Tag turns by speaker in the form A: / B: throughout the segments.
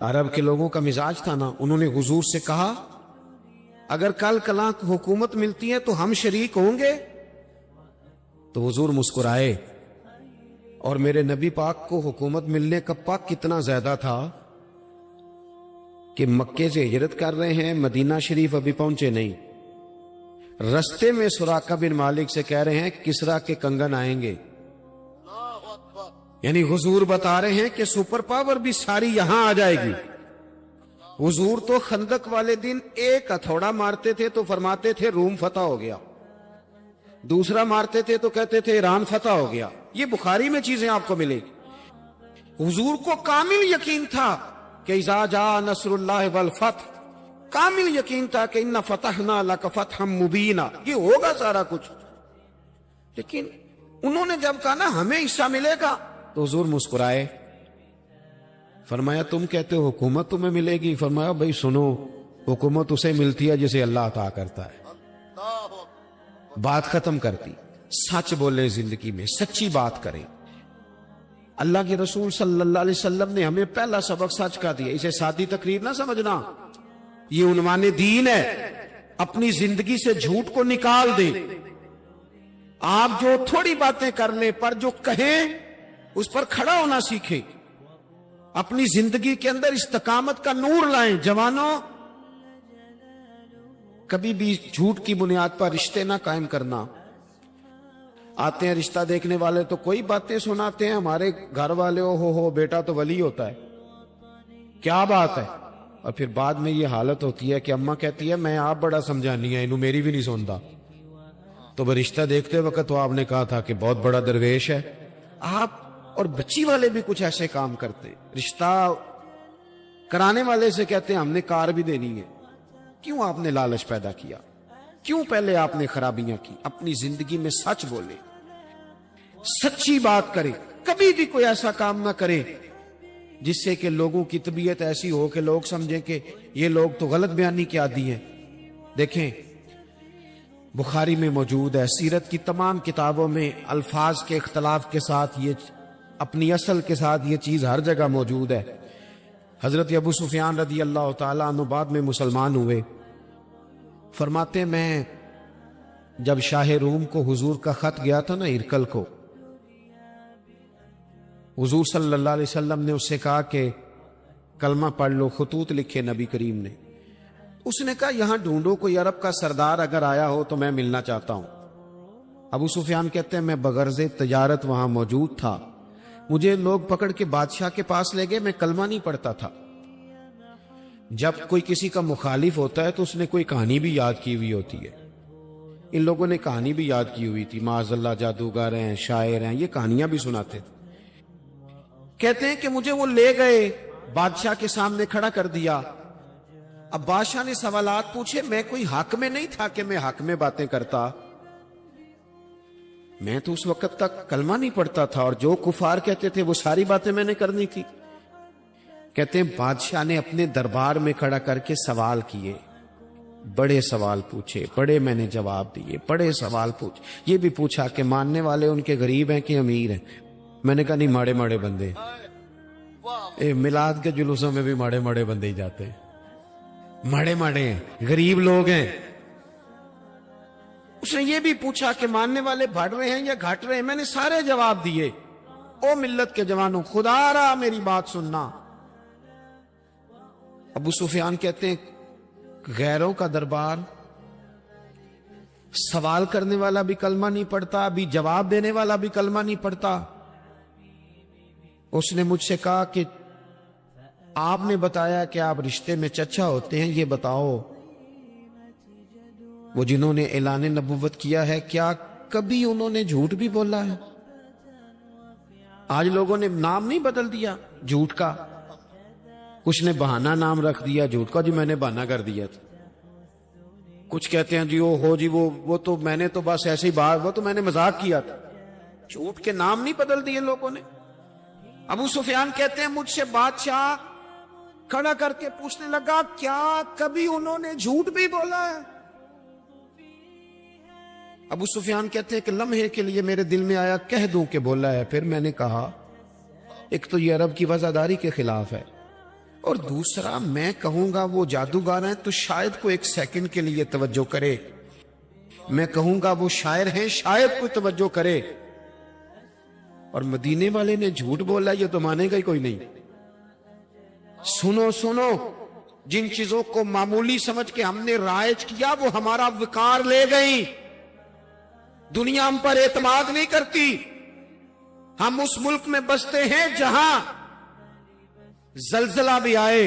A: عرب کے لوگوں کا مزاج تھا نا، انہوں نے حضور سے کہا اگر کل کلاں حکومت ملتی ہے تو ہم شریک ہوں گے؟ تو حضور مسکرائے، اور میرے نبی پاک کو حکومت ملنے کا پاک کتنا زیادہ تھا کہ مکے سے ہجرت کر رہے ہیں، مدینہ شریف ابھی پہنچے نہیں، رستے میں سراقہ بن مالک سے کہہ رہے ہیں کسرا کے کنگن آئیں گے، یعنی حضور بتا رہے ہیں کہ سپر پاور بھی ساری یہاں آ جائے گی۔ حضور تو خندق والے دن ایک ہتھوڑا مارتے تھے تو فرماتے تھے روم فتح ہو گیا، دوسرا مارتے تھے تو کہتے تھے ایران فتح ہو گیا۔ یہ بخاری میں چیزیں آپ کو ملے گی۔ حضور کو کامل یقین تھا کہ اذا جاء نصر اللہ والفتح، کامل یقین تھا کہ ان فتحنا لک فتحا مبینا، یہ ہوگا سارا کچھ۔ لیکن انہوں نے جب کہا نا ہمیں حصہ ملے گا تو حضور مسکرائے، فرمایا تم کہتے ہو حکومت تمہیں ملے گی؟ فرمایا بھائی سنو، حکومت اسے ملتی ہے جسے اللہ عطا کرتا ہے۔ بات ختم کرتی، سچ بولے، زندگی میں سچی بات کریں۔ اللہ کے رسول صلی اللہ علیہ وسلم نے ہمیں پہلا سبق سچ کا دیا، اسے سادی تقریر نہ سمجھنا، یہ عنوان دین ہے۔ اپنی زندگی سے جھوٹ کو نکال دیں۔ آپ جو تھوڑی باتیں کر لیں پر جو کہیں اس پر کھڑا ہونا سیکھیں، اپنی زندگی کے اندر استقامت کا نور لائیں۔ جوانوں، کبھی بھی جھوٹ کی بنیاد پر رشتے نہ قائم کرنا۔ آتے ہیں رشتہ دیکھنے والے تو کوئی باتیں سناتے ہیں، ہمارے گھر والے ہو بیٹا تو ولی ہوتا ہے، کیا بات ہے؟ اور پھر بعد میں یہ حالت ہوتی ہے کہ اماں کہتی ہے میں آپ بڑا سمجھانی ہے، انہوں میری بھی نہیں سنتا۔ تو وہ رشتہ دیکھتے وقت تو آپ نے کہا تھا کہ بہت بڑا درویش ہے۔ آپ اور بچی والے بھی کچھ ایسے کام کرتے، رشتہ کرانے والے سے کہتے ہیں ہم نے کار بھی دینی ہے۔ کیوں آپ نے لالچ پیدا کیا؟ کیوں پہلے آپ نے خرابیاں کی؟ اپنی زندگی میں سچ بولے، سچی بات کرے، کبھی بھی کوئی ایسا کام نہ کرے جس سے کہ لوگوں کی طبیعت ایسی ہو کہ لوگ سمجھیں کہ یہ لوگ تو غلط بیانی کے عادی ہیں۔ دیکھیں بخاری میں موجود ہے، سیرت کی تمام کتابوں میں الفاظ کے اختلاف کے ساتھ یہ اپنی اصل کے ساتھ یہ چیز ہر جگہ موجود ہے۔ حضرت ابو سفیان رضی اللہ تعالیٰ عنہ بعد میں مسلمان ہوئے، فرماتے میں جب شاہ روم کو حضور کا خط گیا تھا نا ہرقل کو، حضور صلی اللہ علیہ وسلم نے اس سے کہا کہ کلمہ پڑھ لو، خطوط لکھے نبی کریم نے۔ اس نے کہا یہاں ڈھونڈو کوئی عرب کا سردار اگر آیا ہو تو میں ملنا چاہتا ہوں۔ ابو سفیان کہتے ہیں میں بغرض تجارت وہاں موجود تھا، مجھے لوگ پکڑ کے بادشاہ کے پاس لے گئے، میں کلمہ نہیں پڑھتا تھا۔ جب کوئی کسی کا مخالف ہوتا ہے تو اس نے کوئی کہانی بھی یاد کی ہوئی ہوتی ہے۔ ان لوگوں نے کہانی بھی یاد کی ہوئی تھی، معاذ اللہ جادوگر ہیں، شاعر ہیں، یہ کہانیاں بھی سناتے تھے۔ کہتے ہیں کہ مجھے وہ لے گئے، بادشاہ کے سامنے کھڑا کر دیا۔ اب بادشاہ نے سوالات پوچھے، میں کوئی حق میں نہیں تھا کہ میں حق میں باتیں کرتا، میں تو اس وقت تک کلمہ نہیں پڑھتا تھا، اور جو کفار کہتے تھے وہ ساری باتیں میں نے کرنی تھی۔ کہتے ہیں بادشاہ نے اپنے دربار میں کھڑا کر کے سوال کیے، بڑے سوال پوچھے، بڑے میں نے جواب دیے، بڑے سوال پوچھے۔ یہ بھی پوچھا کہ ماننے والے ان کے غریب ہیں کہ امیر ہیں؟ میں نے کہا نہیں، ماڑے ماڑے بندے۔ میلاد کے جلوسوں میں بھی ماڑے ماڑے بندے ہی جاتے ہیں، ماڑے ماڑے ہیں، غریب لوگ ہیں۔ اس نے یہ بھی پوچھا کہ ماننے والے بڑھ رہے ہیں یا گھٹ رہے ہیں؟ میں نے سارے جواب دیے۔ او ملت کے جوانوں، خدا را میری بات سننا۔ ابو سفیان کہتے ہیں غیروں کا دربار، سوال کرنے والا بھی کلمہ نہیں پڑھتا، ابھی جواب دینے والا بھی کلمہ نہیں پڑھتا۔ اس نے مجھ سے کہا کہ آپ نے بتایا کہ آپ رشتے میں چچا ہوتے ہیں، یہ بتاؤ وہ جنہوں نے اعلان نبوت کیا ہے کیا کبھی انہوں نے جھوٹ بھی بولا ہے؟ آج لوگوں نے نام نہیں بدل دیا جھوٹ کا، کچھ نے بہانہ نام رکھ دیا جھوٹ کا، جی میں نے بہانہ کر دیا تھا۔ کچھ کہتے ہیں جی وہ تو میں نے تو بس ایسی بات، وہ تو میں نے مذاق کیا تھا۔ جھوٹ کے نام نہیں بدل دیے لوگوں نے۔ ابو سفیان کہتے ہیں مجھ سے بادشاہ کھڑا کر کے پوچھنے لگا کیا کبھی انہوں نے جھوٹ بھی بولا ہے؟ ابو سفیان کہتے ہیں کہ لمحے کے لیے میرے دل میں آیا کہہ دوں کہ بولا ہے۔ پھر میں نے کہا ایک تو یہ عرب کی وفاداری کے خلاف ہے، اور دوسرا میں کہوں گا وہ جادوگر ہیں تو شاید کو ایک سیکنڈ کے لیے توجہ کرے، میں کہوں گا وہ شاعر ہیں شاید کوئی توجہ کرے، اور مدینے والے نے جھوٹ بولا یہ تو مانے گا ہی کوئی نہیں۔ سنو سنو، جن چیزوں کو معمولی سمجھ کے ہم نے رائج کیا وہ ہمارا وقار لے گئی، دنیا ہم پر اعتماد نہیں کرتی۔ ہم اس ملک میں بستے ہیں جہاں زلزلہ بھی آئے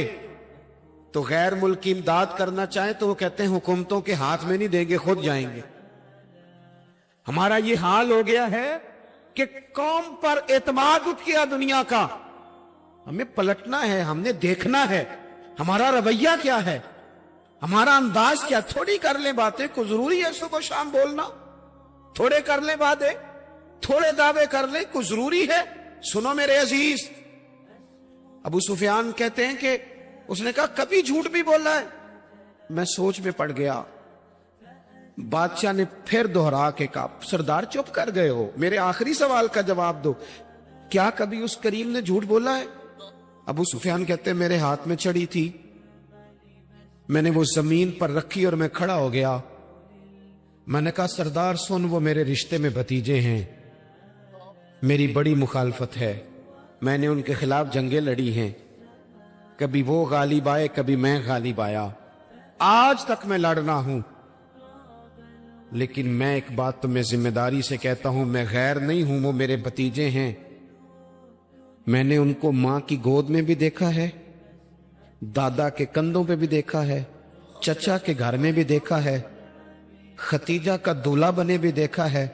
A: تو غیر ملکی امداد کرنا چاہیں تو وہ کہتے ہیں حکومتوں کے ہاتھ میں نہیں دیں گے، خود جائیں گے۔ ہمارا یہ حال ہو گیا ہے کہ قوم پر اعتماد اٹھ گیا دنیا کا، ہمیں پلٹنا ہے، ہم نے دیکھنا ہے ہمارا رویہ کیا ہے، ہمارا انداز کیا۔ تھوڑی کر لیں باتیں، کو ضروری ہے صبح شام بولنا، تھوڑے کر لیں باتیں، تھوڑے دعوے کر لیں، کو ضروری ہے۔ سنو میرے عزیز، ابو سفیان کہتے ہیں کہ اس نے کہا کبھی جھوٹ بھی بولا ہے؟ میں سوچ میں پڑ گیا۔ بادشاہ نے پھر دہرا کے کہا سردار چپ کر گئے ہو، میرے آخری سوال کا جواب دو، کیا کبھی اس کریم نے جھوٹ بولا ہے؟ ابو سفیان کہتے ہیں میرے ہاتھ میں چھڑی تھی، میں نے وہ زمین پر رکھی اور میں کھڑا ہو گیا، میں نے کہا سردار سن، وہ میرے رشتے میں بھتیجے ہیں، میری بڑی مخالفت ہے، میں نے ان کے خلاف جنگیں لڑی ہیں، کبھی وہ غالب آئے کبھی میں غالب آیا، آج تک میں لڑنا ہوں، لیکن میں ایک بات تمہیں ذمہ داری سے کہتا ہوں، میں غیر نہیں ہوں، وہ میرے بھتیجے ہیں، میں نے ان کو ماں کی گود میں بھی دیکھا ہے، دادا کے کندھوں پہ بھی دیکھا ہے، چچا کے گھر میں بھی دیکھا ہے، ختیجہ کا دولہا بنے بھی دیکھا ہے،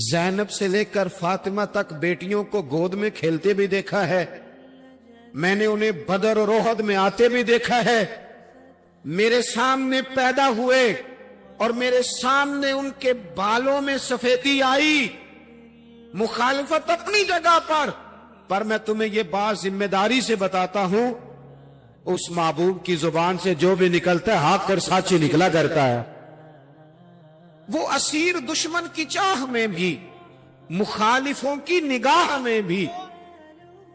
A: زینب سے لے کر فاطمہ تک بیٹیوں کو گود میں کھیلتے بھی دیکھا ہے، میں نے انہیں بدر اور احد میں آتے بھی دیکھا ہے، میرے سامنے پیدا ہوئے اور میرے سامنے ان کے بالوں میں سفیدی آئی، مخالفت اپنی جگہ پر میں تمہیں یہ بات ذمہ داری سے بتاتا ہوں، اس محبوب کی زبان سے جو بھی نکلتا ہے حق اور سچ ہی نکلا کرتا ہے۔ وہ اسیر دشمن کی چاہ میں بھی، مخالفوں کی نگاہ میں بھی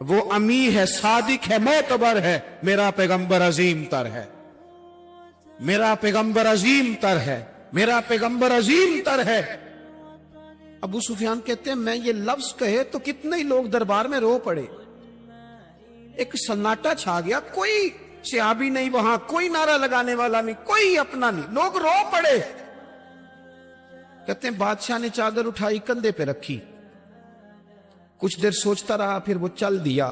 A: وہ امی ہے، صادق ہے، معتبر ہے، میرا پیغمبر عظیم تر ہے، میرا پیغمبر عظیم تر ہے، میرا پیغمبر عظیم تر ہے۔ ابو سفیان کہتے ہیں میں یہ لفظ کہے تو کتنے ہی لوگ دربار میں رو پڑے، ایک سناٹا چھا گیا، کوئی صحابی نہیں وہاں، کوئی نعرہ لگانے والا نہیں، کوئی اپنا نہیں، لوگ رو پڑے۔ کہتے ہیں بادشاہ نے چادر اٹھائی کندھے پہ رکھی، کچھ دیر سوچتا رہا، پھر وہ چل دیا۔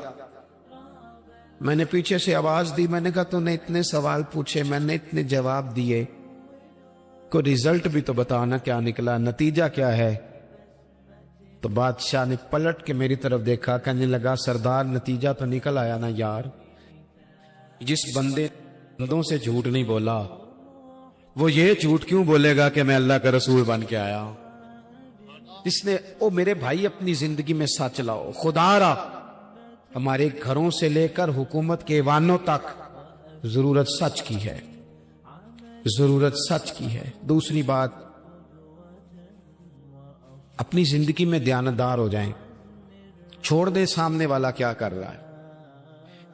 A: میں نے پیچھے سے آواز دی، میں نے کہا تو نے اتنے سوال پوچھے، میں نے اتنے جواب دیے، کوئی ریزلٹ بھی تو بتانا کیا نکلا، نتیجہ کیا ہے؟ تو بادشاہ نے پلٹ کے میری طرف دیکھا، کہنے لگا سردار نتیجہ تو نکل آیا نا یار، جس بندوں سے جھوٹ نہیں بولا وہ یہ جھوٹ کیوں بولے گا کہ میں اللہ کا رسول بن کے آیا؟ جس نے او میرے بھائی اپنی زندگی میں سچ لاؤ، خدا را ہمارے گھروں سے لے کر حکومت کے ایوانوں تک ضرورت سچ کی ہے، ضرورت سچ کی ہے۔ دوسری بات، اپنی زندگی میں دیانتدار ہو جائیں، چھوڑ دے سامنے والا کیا کر رہا ہے،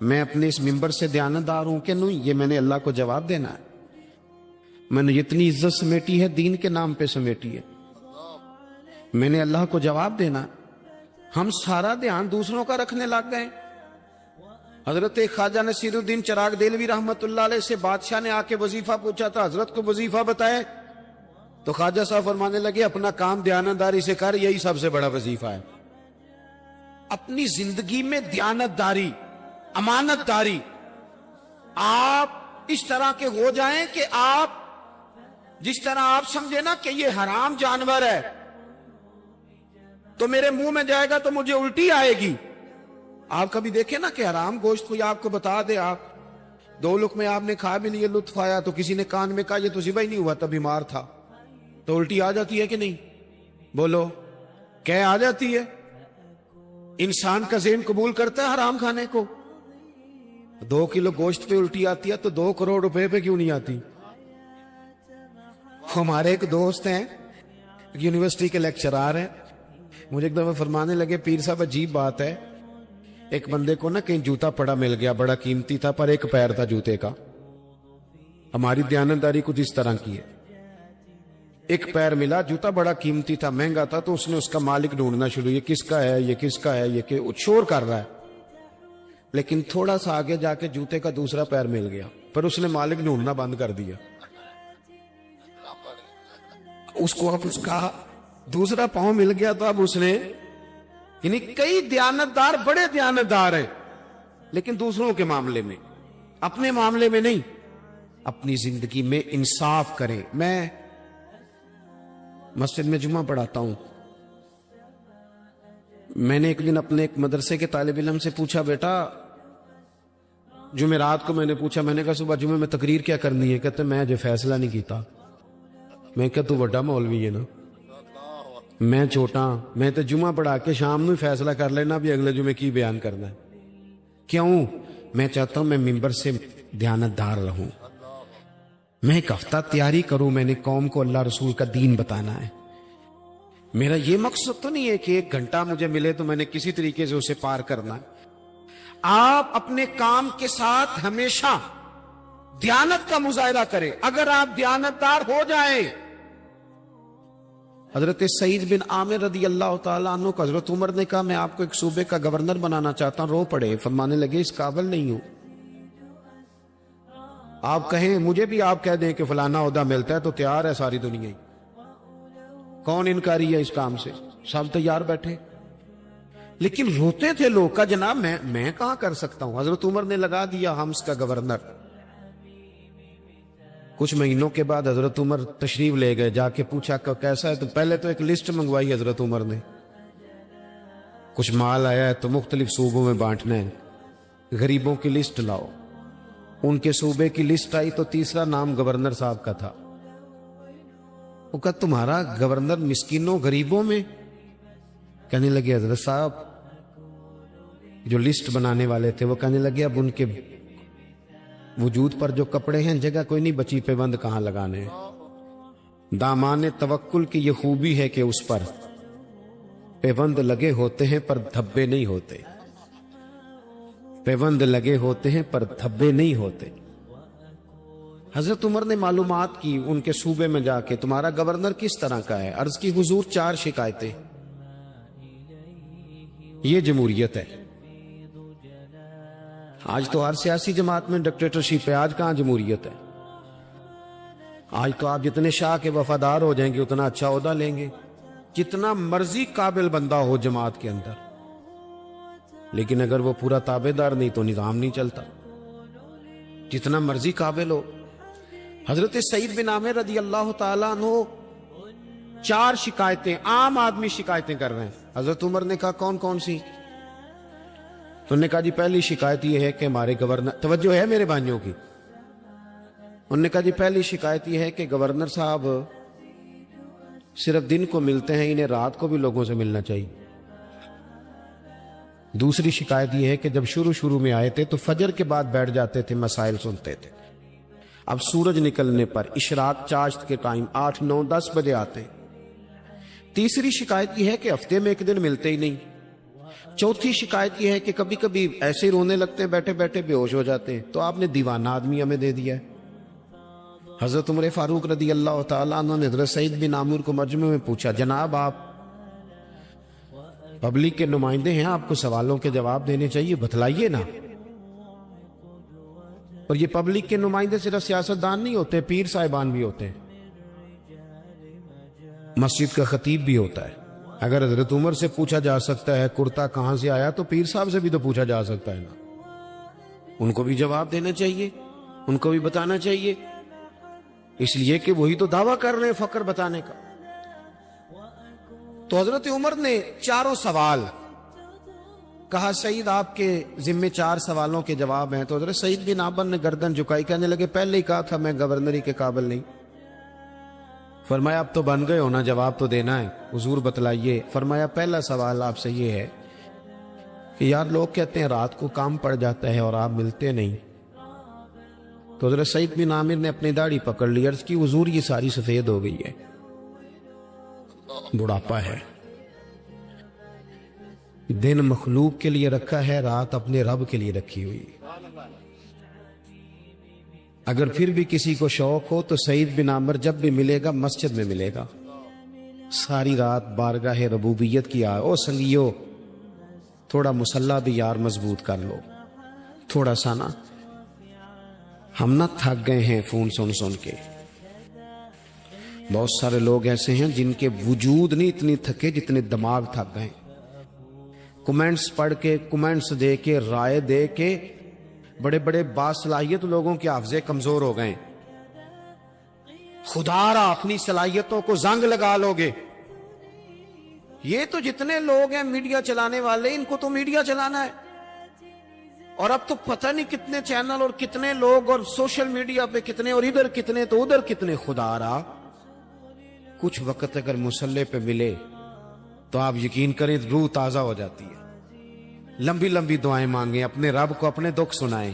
A: میں اپنے اس ممبر سے دیانتدار ہوں کہ نہیں، یہ میں نے اللہ کو جواب دینا ہے، میں نے جتنی عزت سمیٹی ہے دین کے نام پہ سمیٹی ہے، میں نے اللہ کو جواب دینا۔ ہم سارا دھیان دوسروں کا رکھنے لگ گئے۔ حضرت خواجہ نصیر الدین چراغ دہلوی رحمت اللہ علیہ سے بادشاہ نے آ کے وظیفہ پوچھا تھا، حضرت کو وظیفہ بتائے، تو خواجہ صاحب فرمانے لگے اپنا کام دیانتداری سے کر، یہی سب سے بڑا وظیفہ ہے۔ اپنی زندگی میں دیانتداری، امانت داری، آپ اس طرح کے ہو جائیں کہ آپ جس طرح آپ سمجھے نا کہ یہ حرام جانور ہے تو میرے منہ میں جائے گا تو مجھے الٹی آئے گی۔ آپ کبھی دیکھیں نا کہ حرام گوشت کوئی آپ کو بتا دے، آپ دو لقمے آپ نے کھا بھی لیے، لطف آیا، تو کسی نے کان میں کہا یہ تو ذبح ہی نہیں ہوا تھا، بیمار تھا، تو الٹی آ جاتی ہے کہ نہیں؟ بولو، کہہ آ جاتی ہے؟ انسان کا ذہن قبول کرتا ہے حرام کھانے کو؟ 2 کلو گوشت پہ الٹی آتی ہے تو 2 کروڑ روپے پہ کیوں نہیں آتی؟ ہمارے ایک دوست ہیں، یونیورسٹی کے لیکچرار ہیں، مجھے ایک دفعہ فرمانے لگے پیر صاحب عجیب بات ہے، ایک بندے کو نا کہیں جوتا پڑا مل گیا, بڑا قیمتی تھا پر ایک پیر تھا جوتے کا. ہماری دیانتداری کچھ اس طرح کی ہے. ایک پیر ملا, جوتا بڑا قیمتی تھا, مہنگا تھا, تو اس نے اس کا مالک ڈھونڈنا شروع, یہ کس کا ہے, یہ کس کا ہے, یہ کہ شور کر رہا ہے. لیکن تھوڑا سا آگے جا کے جوتے کا دوسرا پیر مل گیا, پر اس نے مالک ڈھونڈنا بند کر دیا. اس کو اب اس کا دوسرا پاؤں مل گیا تو اب اس نے, یعنی کئی دیانتدار بڑے دیانتدار ہیں لیکن دوسروں کے معاملے میں, اپنے معاملے میں نہیں. اپنی زندگی میں انصاف کریں. میں مسجد میں جمعہ پڑھاتا ہوں. میں نے ایک دن اپنے ایک مدرسے کے طالب علم سے پوچھا, بیٹا جمعرات کو میں نے پوچھا, میں نے کہا صبح جمعے میں تقریر کیا کرنی ہے؟ کہتے میں جو فیصلہ نہیں کیتا. میں کہا تو بڑا مولوی ہے نا, میں چھوٹا, میں تو جمعہ پڑھا کے شام میں فیصلہ کر لینا بھی اگلے جمعے کی بیان کرنا ہے. کیوں؟ میں چاہتا ہوں میں ممبر سے دیانتدار رہوں, میں ایک ہفتہ تیاری کروں, میں نے قوم کو اللہ رسول کا دین بتانا ہے. میرا یہ مقصد تو نہیں ہے کہ 1 گھنٹہ مجھے ملے تو میں نے کسی طریقے سے اسے پار کرنا ہے. آپ اپنے کام کے ساتھ ہمیشہ دیانت کا مظاہرہ کریں. اگر آپ دیانتدار ہو جائیں, حضرت سعید بن عامر رضی اللہ تعالیٰ عنہ کو حضرت عمر نے کہا میں آپ کو ایک صوبے کا گورنر بنانا چاہتا ہوں. رو پڑے, فرمانے لگے اس قابل نہیں ہوں. آپ کہیں, مجھے بھی آپ کہہ دیں کہ فلانا عہدہ ملتا ہے تو تیار ہے ساری دنیا. کون انکاری ہے اس کام سے؟ سب تیار بیٹھے. لیکن روتے تھے لوگ کا جناب میں کہاں کر سکتا ہوں. حضرت عمر نے لگا دیا حمص کا گورنر. کچھ مہینوں کے بعد حضرت عمر تشریف لے گئے, جا کے پوچھا کہ کیسا ہے, تو پہلے تو ایک لسٹ منگوائی حضرت عمر نے. کچھ مال آیا ہے تو مختلف صوبوں میں بانٹنا ہے, غریبوں کی لسٹ لاؤ. ان کے صوبے کی لسٹ آئی تو تیسرا نام گورنر صاحب کا تھا. وہ کہا تمہارا گورنر مسکینوں غریبوں میں؟ کہنے لگے حضرت صاحب جو لسٹ بنانے والے تھے وہ کہنے لگے اب ان کے وجود پر جو کپڑے ہیں جگہ کوئی نہیں بچی, پیوند کہاں لگانے ہیں. دامان توکل کی یہ خوبی ہے کہ اس پر پیوند لگے ہوتے ہیں پر دھبے نہیں ہوتے. پیوند لگے ہوتے ہیں پر دھبے نہیں ہوتے. حضرت عمر نے معلومات کی ان کے صوبے میں جا کے, تمہارا گورنر کس طرح کا ہے؟ عرض کی حضور 4 شکایتیں. یہ جمہوریت ہے. آج تو ہر سیاسی جماعت میں ڈکٹیٹرشپ ہے, آج کہاں جمہوریت ہے. آج تو آپ جتنے شاہ کے وفادار ہو جائیں گے اتنا اچھا عہدہ لیں گے, جتنا مرضی قابل بندہ ہو جماعت کے اندر. لیکن اگر وہ پورا تابع دار نہیں تو نظام نہیں چلتا, جتنا مرضی قابل ہو. حضرت سعید بن عامر رضی اللہ تعالیٰ عنہ 4 شکایتیں, عام آدمی شکایتیں کر رہے ہیں. حضرت عمر نے کہا کون کون سی؟ تو انہوں نے کہا جی پہلی شکایت یہ ہے کہ ہمارے گورنر, توجہ ہے میرے بھائیوں کی, انہوں نے کہا جی پہلی شکایت یہ ہے کہ گورنر صاحب صرف دن کو ملتے ہیں, انہیں رات کو بھی لوگوں سے ملنا چاہیے. دوسری شکایت یہ ہے کہ جب شروع میں آئے تھے تو فجر کے بعد بیٹھ جاتے تھے, مسائل سنتے تھے. اب سورج نکلنے پر اشراق چاشت کے ٹائم 8, 9, 10 بجے آتے. تیسری شکایت یہ ہے کہ ہفتے میں 1 دن ملتے ہی نہیں. چوتھی شکایت یہ ہے کہ کبھی کبھی ایسے ہی رونے لگتے ہیں, بیٹھے بیٹھے بے ہوش ہو جاتے ہیں. تو آپ نے دیوانہ آدمی ہمیں دے دیا ہے. حضرت عمر فاروق رضی اللہ تعالیٰ عنہ نے حضرت سعید بن عامر کو مجمع میں پوچھا, جناب آپ پبلک کے نمائندے ہیں, آپ کو سوالوں کے جواب دینے چاہیے, بتلائیے نا. اور یہ پبلک کے نمائندے صرف سیاستدان نہیں ہوتے, پیر صاحبان بھی ہوتے ہیں, مسجد کا خطیب بھی ہوتا ہے. اگر حضرت عمر سے پوچھا جا سکتا ہے کرتا کہاں سے آیا, تو پیر صاحب سے بھی تو پوچھا جا سکتا ہے نا. ان کو بھی جواب دینا چاہیے, ان کو بھی بتانا چاہیے, اس لیے کہ وہی تو دعویٰ کر رہے ہیں فقر بتانے کا. تو حضرت عمر نے 4 سوال کہا, سعید آپ کے ذمے 4 سوالوں کے جواب ہیں. تو حضرت سعید بن عامر نے گردن جھکائی, کہنے لگے پہلے ہی کہا تھا میں گورنری کے قابل نہیں. فرمایا اب تو بن گئے ہونا, جواب تو دینا ہے, حضور بتلائیے. فرمایا پہلا سوال آپ سے یہ ہے کہ یار لوگ کہتے ہیں رات کو کام پڑ جاتا ہے اور آپ ملتے نہیں. تو حضرت سعید بن عامر نے اپنی داڑھی پکڑ لی, عرض کی حضور یہ ساری سفید ہو گئی ہے, بڑھاپا ہے. دن مخلوق کے لیے رکھا ہے، رات اپنے رب کے لیے رکھی ہوئی۔ اگر پھر بھی کسی کو شوق ہو تو سعید بن عامر جب بھی ملے گا مسجد میں ملے گا، ساری رات بارگاہ ربوبیت کی او سنگیو تھوڑا مسلح بھی یار مضبوط کر لو، تھوڑا سا نا، ہم نہ تھک گئے ہیں فون سن سن کے۔ بہت سارے لوگ ایسے ہیں جن کے وجود نہیں اتنی تھکے جتنے دماغ تھک گئے، کمنٹس پڑھ کے، کمنٹس دے کے، رائے دے کے بڑے بڑے باصلاحیت لوگوں کے حافظے کمزور ہو گئے۔ خدا را اپنی صلاحیتوں کو زنگ لگا لو گے۔ یہ تو جتنے لوگ ہیں میڈیا چلانے والے، ان کو تو میڈیا چلانا ہے، اور اب تو پتہ نہیں کتنے چینل اور کتنے لوگ اور سوشل میڈیا پہ کتنے، اور ادھر کتنے تو ادھر کتنے۔ خدا را کچھ وقت اگر مصلی پہ ملے تو آپ یقین کریں روح تازہ ہو جاتی ہے۔ لمبی لمبی دعائیں مانگیں، اپنے رب کو اپنے دکھ سنائیں،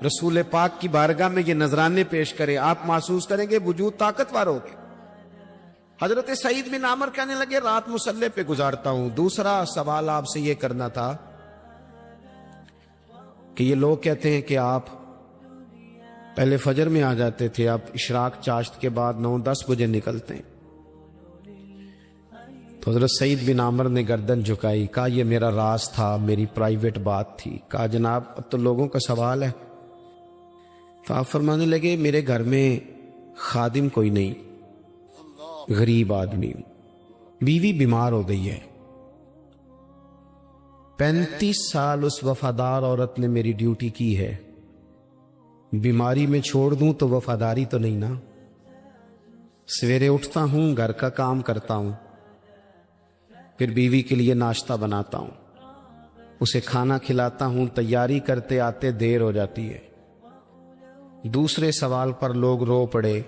A: رسول پاک کی بارگاہ میں یہ نذرانے پیش کریں، آپ محسوس کریں گے وجود طاقتور ہوگے۔ حضرت سعید بن عامر کہنے لگے رات مصلی پہ گزارتا ہوں۔ دوسرا سوال آپ سے یہ کرنا تھا کہ یہ لوگ کہتے ہیں کہ آپ پہلے فجر میں آ جاتے تھے، آپ اشراق چاشت کے بعد 9-10 بجے نکلتے ہیں۔ تو حضرت سعید بن عامر نے گردن جھکائی، کہا یہ میرا راز تھا، میری پرائیویٹ بات تھی۔ کہا جناب اب تو لوگوں کا سوال ہے۔ تو آپ فرمانے لگے میرے گھر میں خادم کوئی نہیں، غریب آدمی ہوں، بیوی بیمار ہو گئی ہے، 35 سال اس وفادار عورت نے میری ڈیوٹی کی ہے، بیماری میں چھوڑ دوں تو وفاداری تو نہیں نا۔ سویرے اٹھتا ہوں، گھر کا کام کرتا ہوں، پھر بیوی کے لیے ناشتہ بناتا ہوں، اسے کھانا کھلاتا ہوں، تیاری کرتے آتے دیر ہو جاتی ہے۔ دوسرے سوال پر لوگ رو پڑے۔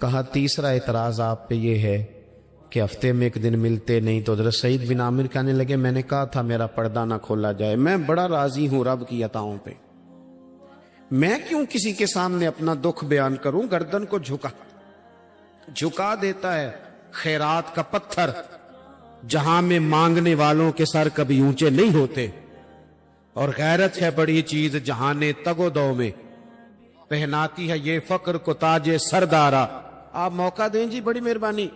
A: کہا تیسرا اعتراض آپ پہ یہ ہے کہ ہفتے میں ایک دن ملتے نہیں۔ تو حضرت سعید بن عامر کہنے لگے میں نے کہا تھا میرا پردہ نہ کھولا جائے، میں بڑا راضی ہوں رب کی عطاؤں پہ، میں کیوں کسی کے سامنے اپنا دکھ بیان کروں۔ گردن کو جھکا دیتا ہے خیرات کا پتھر، جہاں میں مانگنے والوں کے سر کبھی اونچے نہیں ہوتے، اور غیرت ہے بڑی چیز جہاں تگ و دو میں پہناتی ہے یہ فقر کو تاج سردارا۔ آپ موقع دیں جی، بڑی مہربانی،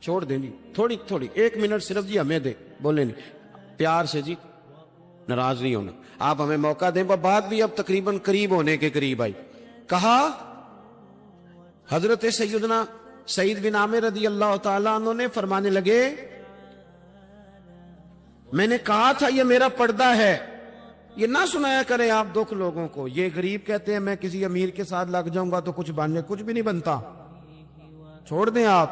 A: چھوڑ دیں جی، تھوڑی 1 منٹ صرف جی ہمیں دیں، بولیں نہیں پیار سے جی، ناراض نہیں ہونا، آپ ہمیں موقع دیں۔ بات بھی اب تقریباً قریب ہونے کے قریب آئی۔ کہا حضرت سیدنا سعید بن عامر رضی اللہ تعالیٰ عنہ نے فرمانے لگے میں نے کہا تھا یہ میرا پردہ ہے، یہ نہ سنایا کریں آپ دکھ لوگوں کو۔ یہ غریب کہتے ہیں میں کسی امیر کے ساتھ لگ جاؤں گا تو کچھ بننے، کچھ بھی نہیں بنتا، چھوڑ دیں آپ،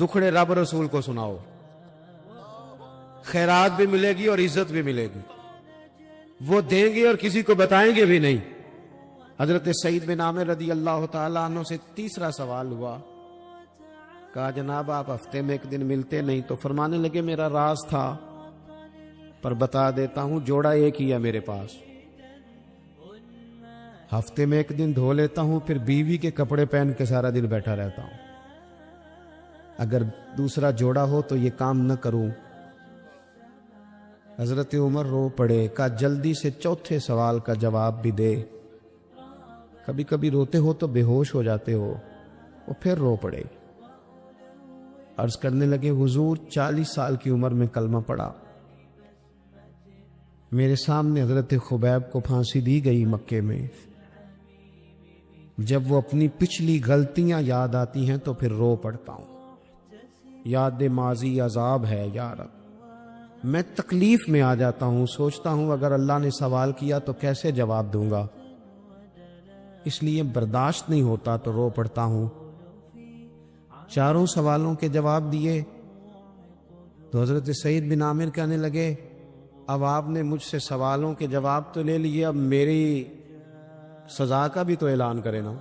A: دکھڑے رب رسول کو سناؤ، خیرات بھی ملے گی اور عزت بھی ملے گی، وہ دیں گے اور کسی کو بتائیں گے بھی نہیں۔ حضرت سعید بن عامر رضی اللہ تعالیٰ عنہ سے تیسرا سوال ہوا۔ کہا جناب آپ ہفتے میں ایک دن ملتے نہیں۔ تو فرمانے لگے میرا راز تھا، پر بتا دیتا ہوں، جوڑا ایک ہی ہے میرے پاس، ہفتے میں ایک دن دھو لیتا ہوں، پھر بیوی کے کپڑے پہن کے سارا دن بیٹھا رہتا ہوں۔ اگر دوسرا جوڑا ہو تو یہ کام نہ کروں۔ حضرت عمر رو پڑے۔ کہا جلدی سے چوتھے سوال کا جواب بھی دے، کبھی کبھی روتے ہو تو بے ہوش ہو جاتے ہو۔ وہ پھر رو پڑے، عرض کرنے لگے حضور 40 سال کی عمر میں کلمہ پڑھا، میرے سامنے حضرت خبیب کو پھانسی دی گئی مکے میں، جب وہ اپنی پچھلی غلطیاں یاد آتی ہیں تو پھر رو پڑتا ہوں، یاد ماضی عذاب ہے یا رب، میں تکلیف میں آ جاتا ہوں، سوچتا ہوں اگر اللہ نے سوال کیا تو کیسے جواب دوں گا، اس لیے برداشت نہیں ہوتا تو رو پڑتا ہوں۔ چاروں سوالوں کے جواب دیے تو حضرت سعید بن عامر کہنے لگے اب آپ نے مجھ سے سوالوں کے جواب تو لے لیے، اب میری سزا کا بھی تو اعلان کرے نا،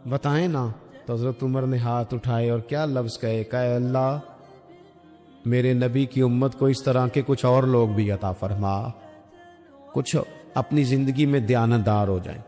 A: بتائیں نا۔ تو حضرت عمر نے ہاتھ اٹھائے اور کیا لفظ کہے، کہ اللہ میرے نبی کی امت کو اس طرح کے کچھ اور لوگ بھی عطا فرما، کچھ اپنی زندگی میں دیانتدار ہو جائیں۔